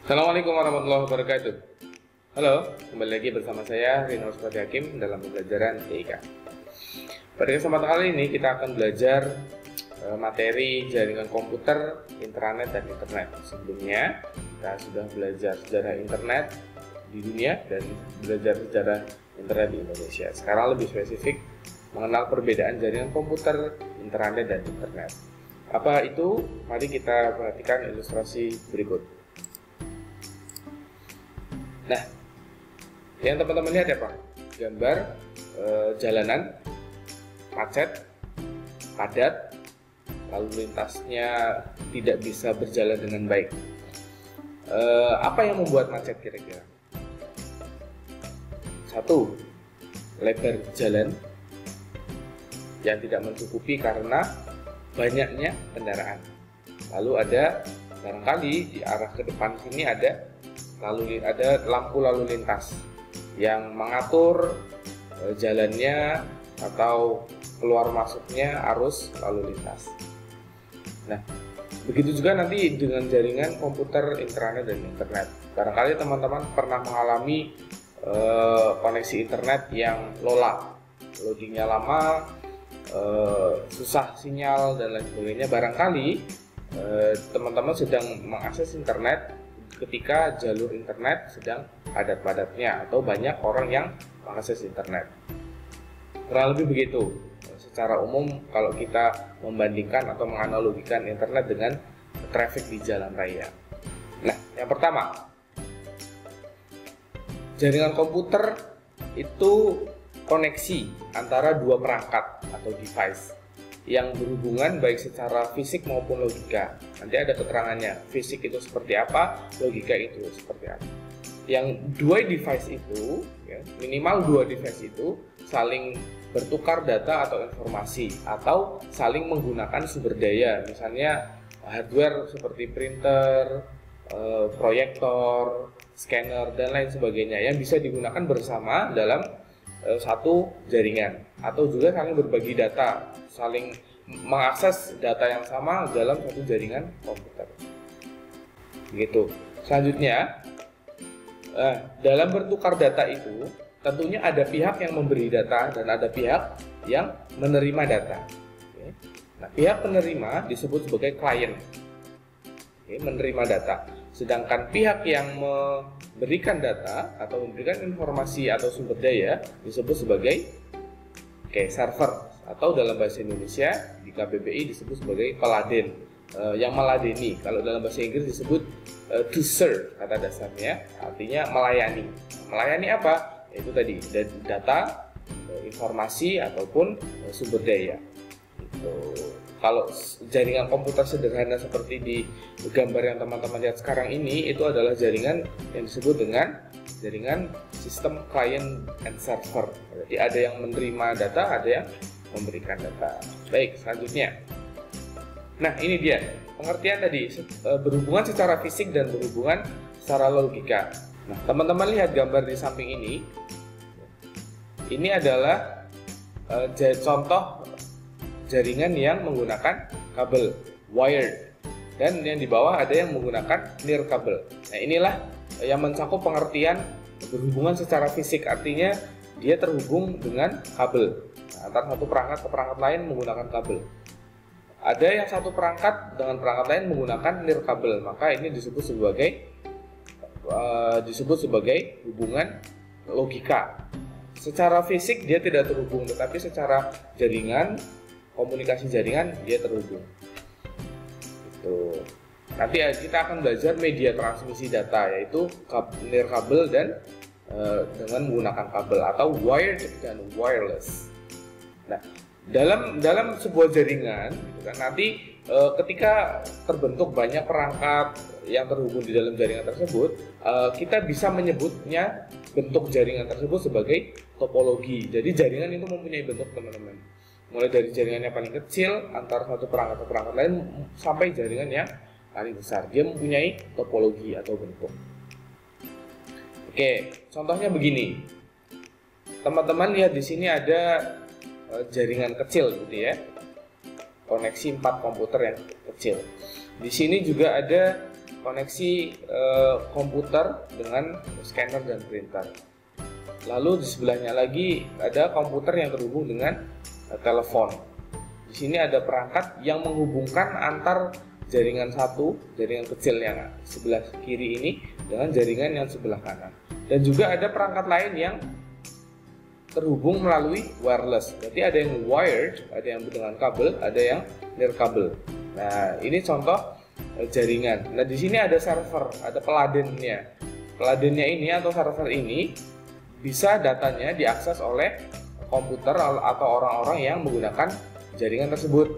Assalamualaikum warahmatullahi wabarakatuh. Halo, kembali lagi bersama saya Rino Sufati Hakim dalam pembelajaran TIK. Pada kesempatan kali ini kita akan belajar materi jaringan komputer, intranet, dan internet. Sebelumnya kita sudah belajar sejarah internet di dunia dan belajar sejarah internet di Indonesia. Sekarang lebih spesifik mengenal perbedaan jaringan komputer, intranet, dan internet. Apa itu? Mari kita perhatikan ilustrasi berikut. Nah, yang teman-teman lihat apa? Gambar jalanan macet, padat, lalu lintasnya tidak bisa berjalan dengan baik. Apa yang membuat macet kira-kira? Satu, lebar jalan yang tidak mencukupi karena banyaknya kendaraan. Lalu ada barangkali di arah ke depan sini ada lampu lalu lintas yang mengatur jalannya atau keluar masuknya arus lalu lintas. Nah, begitu juga nanti dengan jaringan komputer, intranet, dan internet. Barangkali teman-teman pernah mengalami koneksi internet yang loadingnya lama, susah sinyal dan lain sebagainya. Barangkali teman-teman sedang mengakses internet ketika jalur internet sedang padat-padatnya atau banyak orang yang mengakses internet. Kurang lebih begitu secara umum kalau kita membandingkan atau menganalogikan internet dengan traffic di jalan raya. Nah, yang pertama, jaringan komputer itu koneksi antara dua perangkat atau device yang berhubungan baik secara fisik maupun logika. Nanti ada keterangannya, fisik itu seperti apa, logika itu seperti apa. Yang dua device itu, minimal dua device itu saling bertukar data atau informasi atau saling menggunakan sumber daya, misalnya hardware seperti printer, proyektor, scanner, dan lain sebagainya yang bisa digunakan bersama dalam satu jaringan, atau juga saling berbagi data, saling mengakses data yang sama dalam satu jaringan komputer. Begitu. Selanjutnya, dalam bertukar data itu tentunya ada pihak yang memberi data dan ada pihak yang menerima data. Nah, pihak penerima disebut sebagai klien, menerima data. Sedangkan pihak yang memberikan data atau memberikan informasi atau sumber daya disebut sebagai server, atau dalam bahasa Indonesia di KBBI disebut sebagai peladen, yang meladeni. Kalau dalam bahasa Inggris disebut to serve, kata dasarnya artinya melayani. Melayani apa? Itu tadi data, informasi ataupun sumber daya. Kalau jaringan komputer sederhana seperti di gambar yang teman-teman lihat sekarang ini, itu adalah jaringan yang disebut dengan jaringan sistem client and server. Jadi ada yang menerima data, ada yang memberikan data. Baik, selanjutnya. Nah, ini dia pengertian tadi, berhubungan secara fisik dan berhubungan secara logika. Nah, teman-teman lihat gambar di samping ini. Ini adalah contoh jaringan yang menggunakan kabel wired, dan yang di bawah ada yang menggunakan near kabel. Nah, inilah yang mencakup pengertian berhubungan secara fisik, artinya dia terhubung dengan kabel. Nah, antara satu perangkat ke perangkat lain menggunakan kabel. Ada yang satu perangkat dengan perangkat lain menggunakan near kabel, maka ini disebut sebagai hubungan logika. Secara fisik dia tidak terhubung, tetapi secara jaringan, komunikasi jaringan dia terhubung. Itu. Nanti kita akan belajar media transmisi data, yaitu near kabel dan dengan menggunakan kabel atau wired dan wireless. Nah, dalam sebuah jaringan, nanti ketika terbentuk banyak perangkat yang terhubung di dalam jaringan tersebut, kita bisa menyebutnya bentuk jaringan tersebut sebagai topologi. Jadi jaringan itu mempunyai bentuk, teman-teman. Mulai dari jaringan yang paling kecil antara satu perangkat ke perangkat lain sampai jaringan yang paling besar. Dia mempunyai topologi atau bentuk. Oke, contohnya begini. Teman-teman lihat di sini ada jaringan kecil gitu ya. Koneksi 4 komputer yang kecil. Di sini juga ada koneksi komputer dengan scanner dan printer. Lalu di sebelahnya lagi ada komputer yang terhubung dengan telepon. Di sini ada perangkat yang menghubungkan antar jaringan satu, jaringan kecil yang sebelah kiri ini dengan jaringan yang sebelah kanan. Dan juga ada perangkat lain yang terhubung melalui wireless. Berarti ada yang wired, ada yang dengan kabel, ada yang nirkabel. Nah, ini contoh jaringan. Nah, di sini ada server, ada peladennya. Peladennya ini atau server ini bisa datanya diakses oleh komputer atau orang-orang yang menggunakan jaringan tersebut.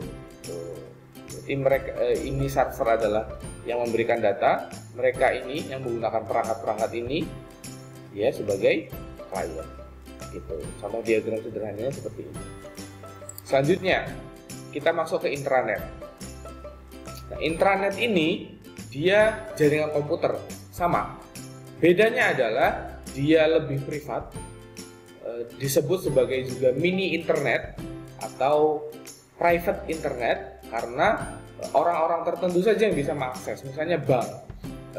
Jadi mereka ini server adalah yang memberikan data, mereka ini yang menggunakan perangkat-perangkat ini ya sebagai klien. Gitu. Contoh diagram sederhananya seperti ini. Selanjutnya kita masuk ke intranet. Nah, intranet ini dia jaringan komputer sama. Bedanya adalah dia lebih privat, disebut sebagai juga mini internet atau private internet karena orang-orang tertentu saja yang bisa mengakses, misalnya bank.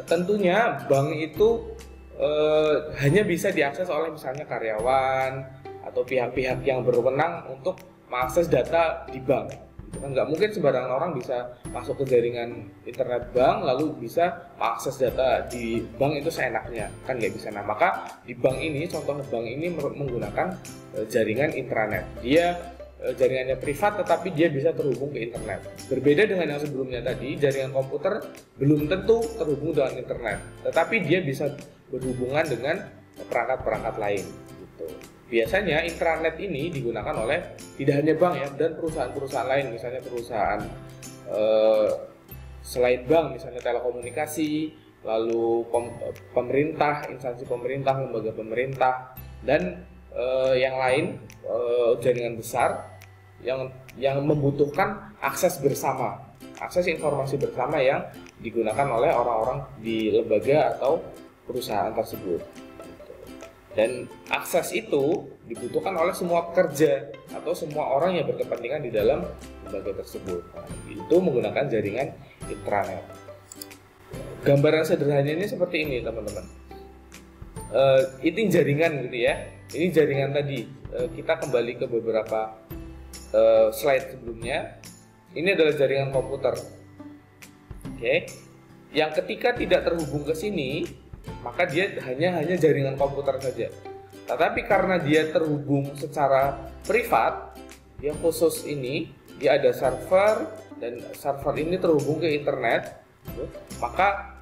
Tentunya bank itu hanya bisa diakses oleh misalnya karyawan atau pihak-pihak yang berwenang untuk mengakses data di bank. Nggak mungkin sembarangan orang bisa masuk ke jaringan internet bank lalu bisa mengakses data di bank itu seenaknya, kan nggak bisa. Nah, maka di bank ini, contoh bank ini menggunakan jaringan intranet. Dia jaringannya privat tetapi dia bisa terhubung ke internet. Berbeda dengan yang sebelumnya tadi, jaringan komputer belum tentu terhubung dengan internet, tetapi dia bisa berhubungan dengan perangkat-perangkat lain gitu. Biasanya intranet ini digunakan oleh tidak hanya bank ya, dan perusahaan-perusahaan lain, misalnya perusahaan selain bank, misalnya telekomunikasi, lalu pemerintah, instansi pemerintah, lembaga pemerintah, dan yang lain, jaringan besar yang membutuhkan akses bersama, akses informasi bersama yang digunakan oleh orang-orang di lembaga atau perusahaan tersebut. Dan akses itu dibutuhkan oleh semua pekerja atau semua orang yang berkepentingan di dalam lembaga tersebut. Nah, itu menggunakan jaringan intranet. Gambaran sederhananya ini seperti ini, teman-teman. Ini jaringan gitu ya. Ini jaringan tadi. Kita kembali ke beberapa slide sebelumnya. Ini adalah jaringan komputer. Oke. Yang ketika tidak terhubung ke sini, maka dia hanya jaringan komputer saja. Tetapi karena dia terhubung secara privat, dia khusus ini, dia ada server dan server ini terhubung ke internet, maka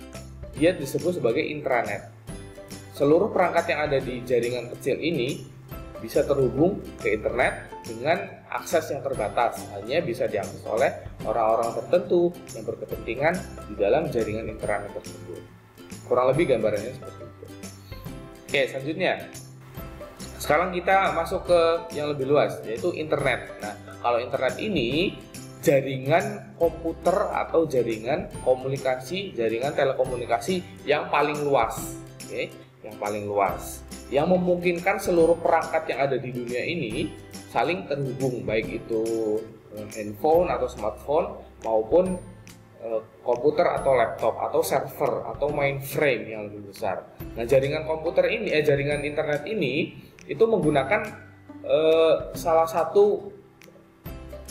dia disebut sebagai intranet. Seluruh perangkat yang ada di jaringan kecil ini bisa terhubung ke internet dengan akses yang terbatas, hanya bisa diakses oleh orang-orang tertentu yang berkepentingan di dalam jaringan intranet tersebut. Kurang lebih gambarannya seperti itu. Oke, selanjutnya. Sekarang kita masuk ke yang lebih luas, yaitu internet. Nah, kalau internet ini jaringan komputer atau jaringan komunikasi, jaringan telekomunikasi yang paling luas. Oke, yang paling luas. Yang memungkinkan seluruh perangkat yang ada di dunia ini saling terhubung, baik itu handphone atau smartphone maupun komputer atau laptop atau server atau mainframe yang lebih besar. Nah, jaringan komputer ini, jaringan internet ini itu menggunakan salah satu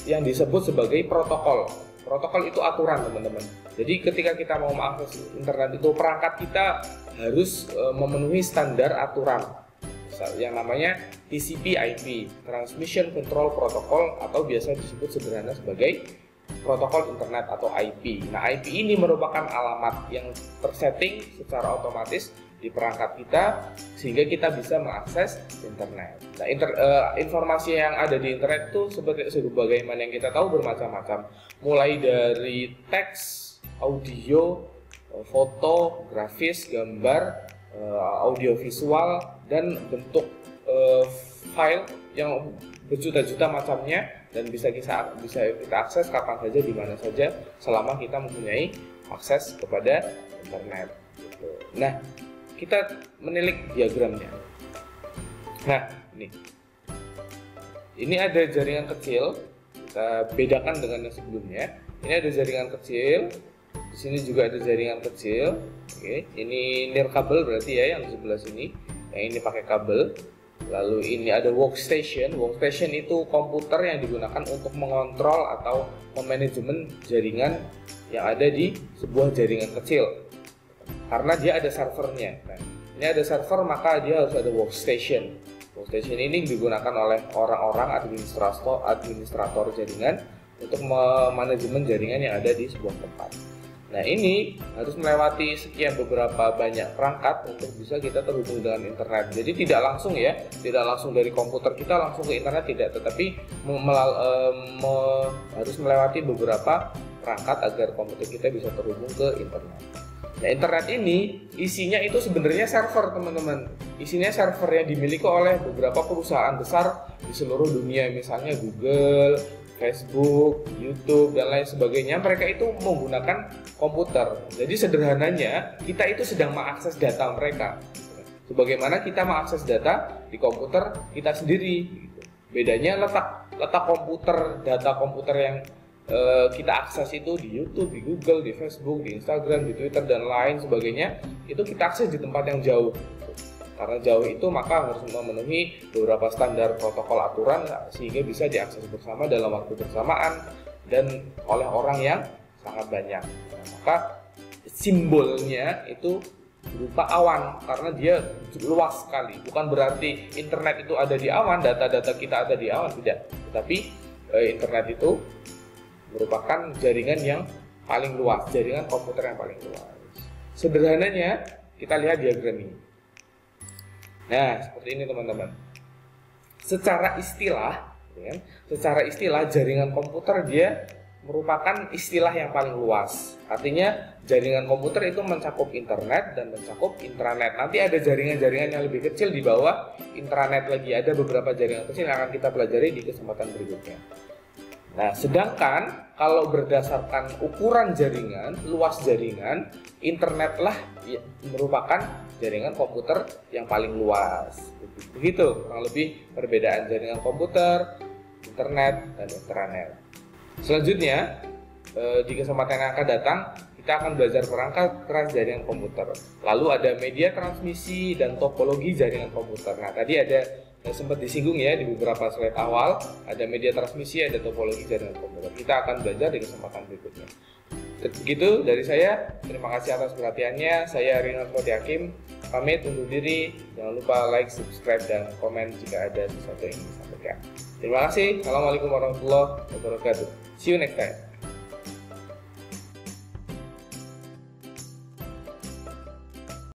yang disebut sebagai protokol. Protokol itu aturan, teman-teman. Jadi ketika kita mau mengakses internet itu, perangkat kita harus memenuhi standar aturan yang namanya TCP/IP, Transmission Control Protocol, atau biasa disebut sederhana sebagai protokol internet atau IP. Nah, IP ini merupakan alamat yang tersetting secara otomatis di perangkat kita sehingga kita bisa mengakses internet. Nah, informasi yang ada di internet itu sebagaimana yang kita tahu bermacam-macam, mulai dari teks, audio, foto, grafis, gambar, audiovisual, dan bentuk file yang berjuta-juta macamnya, dan bisa kita akses kapan saja, di mana saja, selama kita mempunyai akses kepada internet. Nah, kita menilik diagramnya. Nah, ini ada jaringan kecil. Kita bedakan dengan yang sebelumnya. Ini ada jaringan kecil, Di sini juga ada jaringan kecil. Oke, ini nirkabel berarti ya yang di sebelah sini. Yang ini pakai kabel. Lalu ini ada workstation. Workstation itu komputer yang digunakan untuk mengontrol atau memanajemen jaringan yang ada di sebuah jaringan kecil. Karena dia ada servernya. Nah, ini ada server maka dia harus ada workstation. Workstation ini digunakan oleh orang-orang administrator jaringan untuk memanajemen jaringan yang ada di sebuah tempat. Nah, ini harus melewati sekian beberapa banyak perangkat untuk bisa kita terhubung dengan internet. Jadi tidak langsung ya, tidak langsung dari komputer kita langsung ke internet tidak, tetapi harus melewati beberapa perangkat agar komputer kita bisa terhubung ke internet. Nah, internet ini isinya itu sebenarnya server, teman-teman. Isinya server yang dimiliki oleh beberapa perusahaan besar di seluruh dunia, misalnya Google, Facebook, YouTube, dan lain sebagainya. Mereka itu menggunakan komputer. Jadi sederhananya, kita itu sedang mengakses data mereka. Sebagaimana kita mengakses data di komputer kita sendiri. Bedanya letak komputer, data komputer yang kita akses itu di YouTube, di Google, di Facebook, di Instagram, di Twitter, dan lain sebagainya, itu kita akses di tempat yang jauh. Karena jauh itu maka harus memenuhi beberapa standar protokol aturan sehingga bisa diakses bersama dalam waktu bersamaan dan oleh orang yang sangat banyak. Nah, maka simbolnya itu berupa awan karena dia luas sekali. Bukan berarti internet itu ada di awan, data-data kita ada di awan, tidak. Tetapi internet itu merupakan jaringan yang paling luas, jaringan komputer yang paling luas. Sederhananya, kita lihat diagram ini. Nah, seperti ini teman-teman. Secara istilah jaringan komputer dia merupakan istilah yang paling luas. Artinya jaringan komputer itu mencakup internet dan mencakup intranet. Nanti ada jaringan-jaringan yang lebih kecil di bawah intranet lagi. Ada beberapa jaringan kecil yang akan kita pelajari di kesempatan berikutnya. Nah, sedangkan kalau berdasarkan ukuran jaringan, luas jaringan, internetlah merupakan jaringan komputer yang paling luas. Begitu kurang lebih perbedaan jaringan komputer, internet, dan intranet. Selanjutnya, di kesempatan yang akan datang, kita akan belajar perangkat keras jaringan komputer. Lalu ada media transmisi dan topologi jaringan komputer. Nah, tadi ada sempat disinggung ya di beberapa slide awal, ada media transmisi, ada topologi jaringan komputer. Kita akan belajar di kesempatan berikutnya. Begitu dari saya, terima kasih atas perhatiannya. Saya Rinald Foti Hakim, pamit undur diri. Jangan lupa like, subscribe, dan komen jika ada sesuatu yang ingin disampaikan. Terima kasih. Assalamualaikum warahmatullahi wabarakatuh. See you next time.